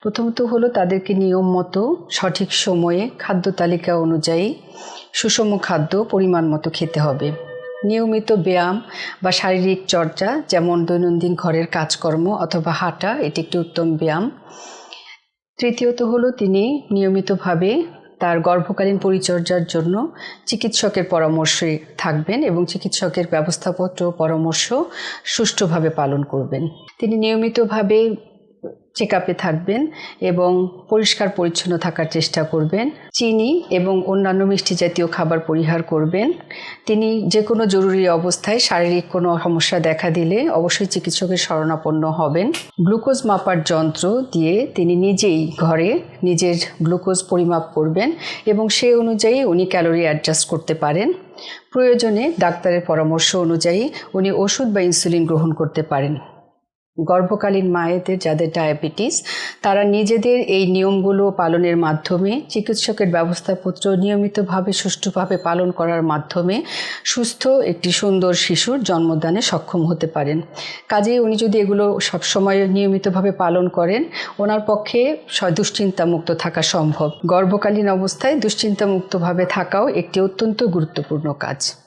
প্রথমত হলো তাদেরকে নিয়ম মতো সঠিক সময়ে খাদ্য তালিকা অনুযায়ী সুষম খাদ্য পরিমাণ মতো খেতে হবে। নিয়মিত ব্যায়াম বা শারীরিক চর্চা, যেমন দৈনন্দিন ঘরের কাজকর্ম অথবা হাঁটা, এটি একটি উত্তম ব্যায়াম। তৃতীয়ত হলো তিনি নিয়মিতভাবে তার গর্ভকালীন পরিচর্যার জন্য চিকিৎসকের পরামর্শে থাকবেন এবং চিকিৎসকের ব্যবস্থাপত্র পরামর্শ সুষ্ঠুভাবে পালন করবেন। তিনি নিয়মিতভাবে চেক আপে থাকবেন এবং পরিষ্কার পরিচ্ছন্ন থাকার চেষ্টা করবেন। চিনি এবং অন্যান্য মিষ্টি জাতীয় খাবার পরিহার করবেন। তিনি যে কোনো জরুরি অবস্থায় শারীরিক কোনো সমস্যা দেখা দিলে অবশ্যই চিকিৎসকের শরণাপন্ন হবেন। গ্লুকোজ মাপার যন্ত্র দিয়ে তিনি নিজেই ঘরে নিজের গ্লুকোজ পরিমাপ করবেন এবং সেই অনুযায়ী উনি ক্যালোরি অ্যাডজাস্ট করতে পারেন। প্রয়োজনে ডাক্তারের পরামর্শ অনুযায়ী উনি ওষুধ বা ইনসুলিন গ্রহণ করতে পারেন। গর্ভকালীন মায়েদের যাদের ডায়াবেটিস, তারা নিজেদের এই নিয়মগুলো পালনের মাধ্যমে, চিকিৎসকের ব্যবস্থাপত্র নিয়মিতভাবে সুষ্ঠুভাবে পালন করার মাধ্যমে সুস্থ একটি সুন্দর শিশুর জন্মদানে সক্ষম হতে পারেন। কাজেই উনি যদি এগুলো সবসময় নিয়মিতভাবে পালন করেন, ওনার পক্ষে দুশ্চিন্তামুক্ত থাকা সম্ভব। গর্ভকালীন অবস্থায় দুশ্চিন্তামুক্তভাবে থাকাও একটি অত্যন্ত গুরুত্বপূর্ণ কাজ।